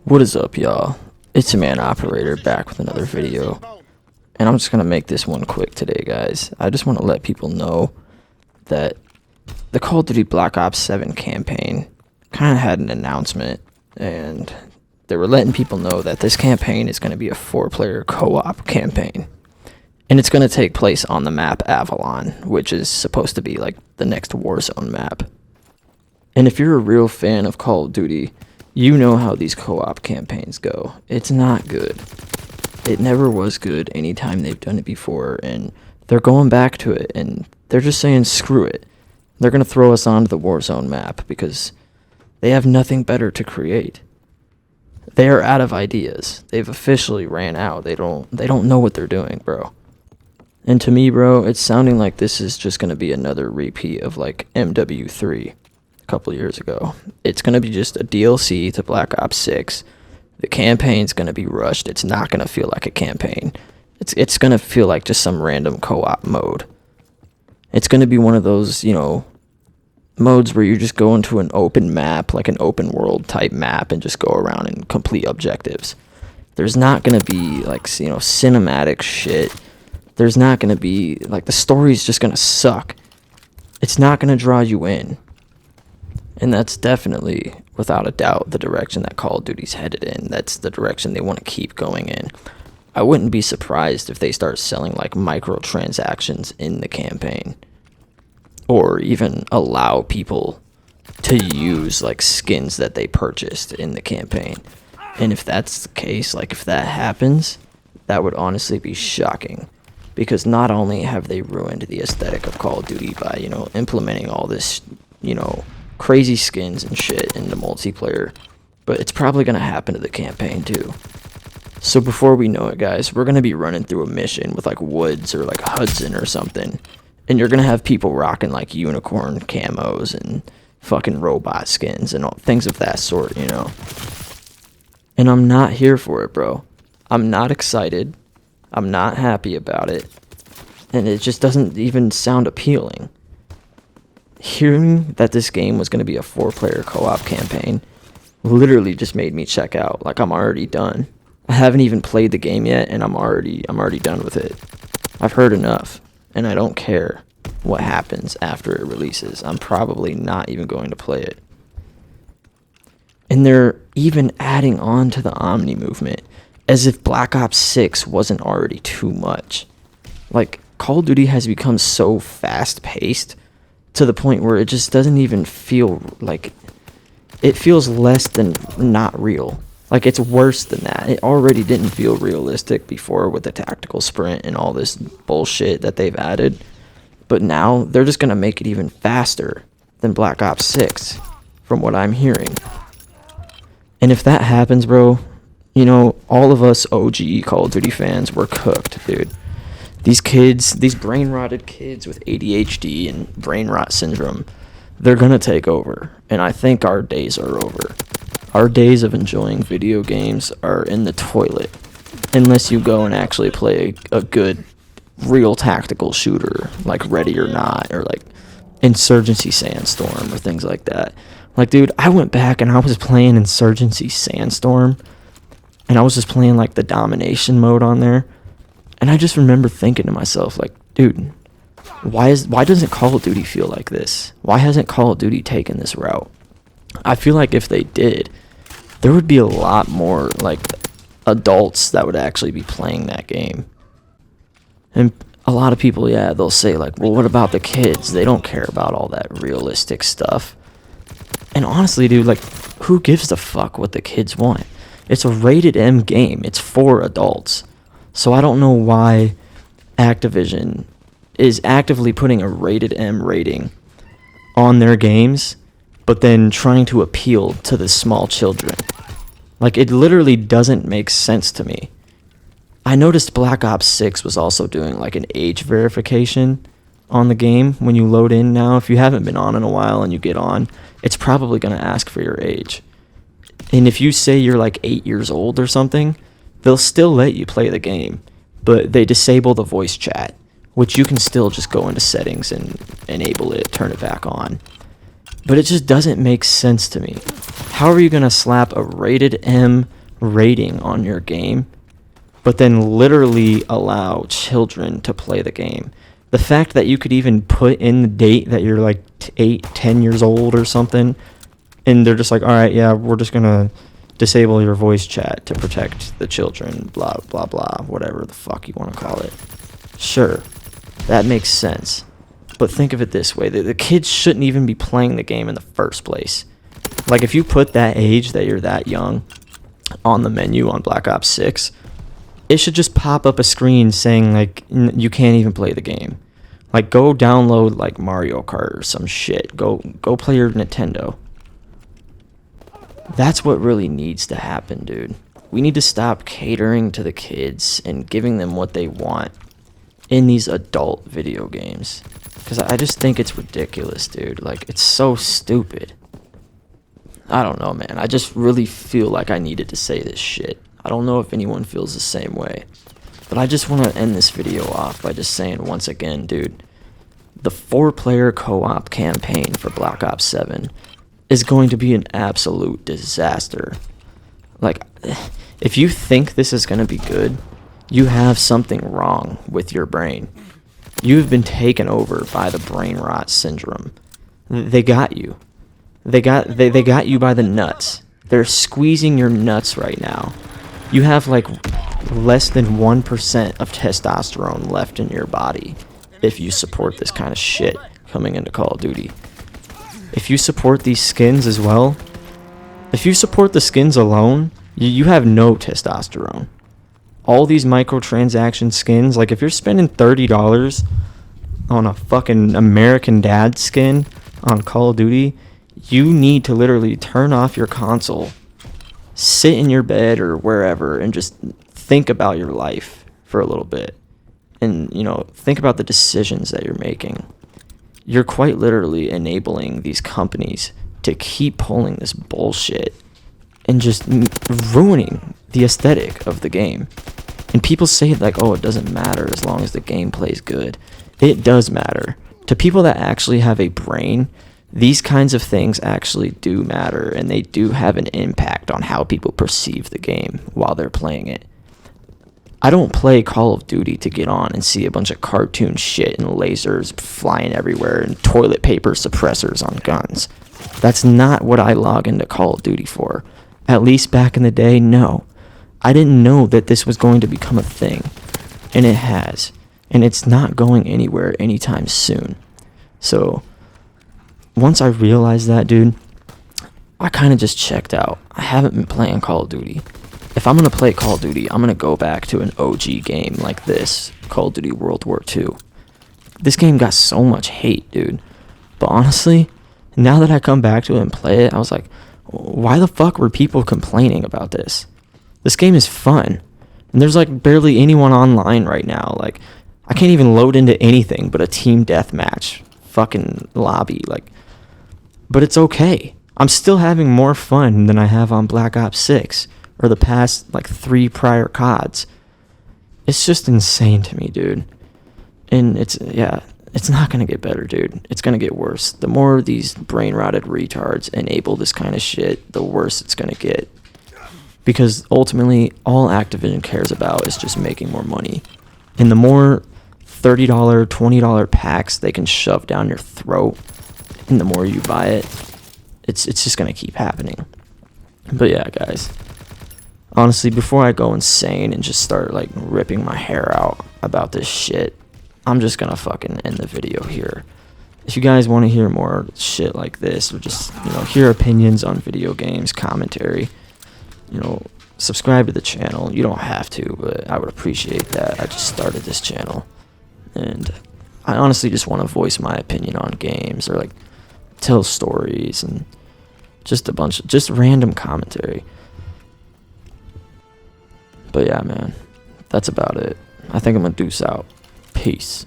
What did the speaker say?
What is up, y'all? It's a man operator back with another video, and I'm just gonna make this one quick today, guys. I just want to let people know that the Call of Duty Black Ops 7 campaign kind of had an announcement, and they were letting people know that this campaign is going to be a 4-player co-op campaign, and it's going to take place on the map Avalon, which is supposed to be like the next Warzone map. And if you're a real fan of Call of Duty, you know how these co-op campaigns go. It's not good. It never was good anytime they've done it before, and they're going back to it, and they're just saying screw it. They're going to throw us onto the Warzone map because they have nothing better to create. They are out of ideas. They've officially ran out. They don't know what they're doing, bro. And to me, bro, it's sounding like this is just going to be another repeat of like MW3. Couple years ago. It's going to be just a DLC to Black Ops 6. The campaign's going to be rushed. It's not going to feel like a campaign. It's going to feel like just some random co-op mode. It's going to be one of those, modes where you just go into an open map, like an open world type map, and just go around and complete objectives. There's not going to be like, cinematic shit. There's not going to be like, the story's just going to suck. It's not going to draw you in. And that's definitely, without a doubt, the direction that Call of Duty's headed in. That's the direction they want to keep going in. I wouldn't be surprised if they start selling like microtransactions in the campaign. Or even allow people to use like skins that they purchased in the campaign. And if that's the case, like if that happens, that would honestly be shocking. Because not only have they ruined the aesthetic of Call of Duty by, implementing all this, crazy skins and shit in the multiplayer, but it's probably going to happen to the campaign too. So before we know it, guys, we're going to be running through a mission with like Woods or like Hudson or something, and you're going to have people rocking like unicorn camos and fucking robot skins and all things of that sort, And I'm not here for it, bro. I'm not excited. I'm not happy about it. And it just doesn't even sound appealing. Hearing that this game was going to be a 4-player co-op campaign literally just made me check out. Like, I'm already done. I haven't even played the game yet, and I'm already done with it. I've heard enough, and I don't care what happens after it releases. I'm probably not even going to play it. And they're even adding on to the Omni movement, as if Black Ops 6 wasn't already too much. Like, Call of Duty has become so fast-paced to the point where it just doesn't even feel like, it feels less than not real. Like, it's worse than that. It already didn't feel realistic before with the tactical sprint and all this bullshit that they've added. But now they're just going to make it even faster than Black Ops 6, from what I'm hearing. And if that happens, bro, all of us OG Call of Duty fans, we're cooked, dude. These kids, these brain-rotted kids with ADHD and brain rot syndrome, they're going to take over. And I think our days are over. Our days of enjoying video games are in the toilet. Unless you go and actually play a good, real tactical shooter, like Ready or Not, or like Insurgency Sandstorm, or things like that. Like, dude, I went back and I was playing Insurgency Sandstorm, and I was just playing like the domination mode on there. And I just remember thinking to myself, like, dude, why doesn't Call of Duty feel like this? Why hasn't Call of Duty taken this route? I feel like if they did, there would be a lot more, like, adults that would actually be playing that game. And a lot of people, they'll say, like, well, what about the kids? They don't care about all that realistic stuff. And honestly, dude, like, who gives a fuck what the kids want? It's a rated M game. It's for adults. So I don't know why Activision is actively putting a rated M rating on their games, but then trying to appeal to the small children. Like, it literally doesn't make sense to me. I noticed Black Ops 6 was also doing like an age verification on the game when you load in now. If you haven't been on in a while and you get on, it's probably going to ask for your age. And if you say you're like 8 years old or something, they'll still let you play the game, but they disable the voice chat, which you can still just go into settings and enable it, turn it back on. But it just doesn't make sense to me. how are you going to slap a rated M rating on your game, but then literally allow children to play the game? The fact that you could even put in the date that you're like 8, 10 years old or something, and they're just like, all right, yeah, we're just going to disable your voice chat to protect the children, blah, blah, blah, whatever the fuck you want to call it. Sure, that makes sense. But think of it this way. The kids shouldn't even be playing the game in the first place. Like, if you put that age that you're that young on the menu on Black Ops 6, it should just pop up a screen saying, like, you can't even play the game. Like, go download, like, Mario Kart or some shit. Go play your Nintendo. That's what really needs to happen, dude. We need to stop catering to the kids and giving them what they want in these adult video games. Because I just think it's ridiculous, dude. Like, it's so stupid. I don't know, man. I just really feel like I needed to say this shit. I don't know if anyone feels the same way. But I just want to end this video off by just saying once again, dude, the 4-player co-op campaign for Black Ops 7 is going to be an absolute disaster. Like, if you think this is going to be good, you have something wrong with your brain. You've been taken over by the brain rot syndrome. They got you. They got you by the nuts. They're squeezing your nuts right now. You have like less than 1% of testosterone left in your body if you support this kind of shit coming into Call of Duty. If you support these skins as well, if you support the skins alone, you have no testosterone. All these microtransaction skins, like if you're spending $30 on a fucking American Dad skin on Call of Duty, you need to literally turn off your console, sit in your bed or wherever, and just think about your life for a little bit. And, you know, think about the decisions that you're making. You're quite literally enabling these companies to keep pulling this bullshit and just ruining the aesthetic of the game. And people say like, oh, it doesn't matter as long as the game plays good. It does matter. To people that actually have a brain, these kinds of things actually do matter, and they do have an impact on how people perceive the game while they're playing it. I don't play Call of Duty to get on and see a bunch of cartoon shit and lasers flying everywhere and toilet paper suppressors on guns. That's not what I log into Call of Duty for. At least back in the day, no. I didn't know that this was going to become a thing, and it has. And it's not going anywhere anytime soon. So, once I realized that, dude, I kind of just checked out. I haven't been playing Call of Duty. If I'm going to play Call of Duty, I'm going to go back to an OG game like this, Call of Duty World War II. This game got so much hate, dude. But honestly, now that I come back to it and play it, I was like, why the fuck were people complaining about this? This game is fun. And there's like barely anyone online right now. Like, I can't even load into anything but a team deathmatch fucking lobby. Like, but it's okay. I'm still having more fun than I have on Black Ops 6 or the past like 3 prior CODs. It's just insane to me, dude. And it's not gonna get better, dude. It's gonna get worse. The more these brain rotted retards enable this kind of shit, the worse it's gonna get. Because ultimately, all Activision cares about is just making more money. And the more $30, $20 packs they can shove down your throat, and the more you buy it, it's just gonna keep happening. But yeah, guys. Honestly, before I go insane and just start like ripping my hair out about this shit, I'm just gonna fucking end the video here. If you guys want to hear more shit like this, or just, you know, hear opinions on video games, commentary, you know, subscribe to the channel. You don't have to, but I would appreciate that. I just started this channel, and I honestly just want to voice my opinion on games, or like tell stories, and just a bunch of just random commentary. But yeah, man, that's about it. I think I'm gonna deuce out. Peace.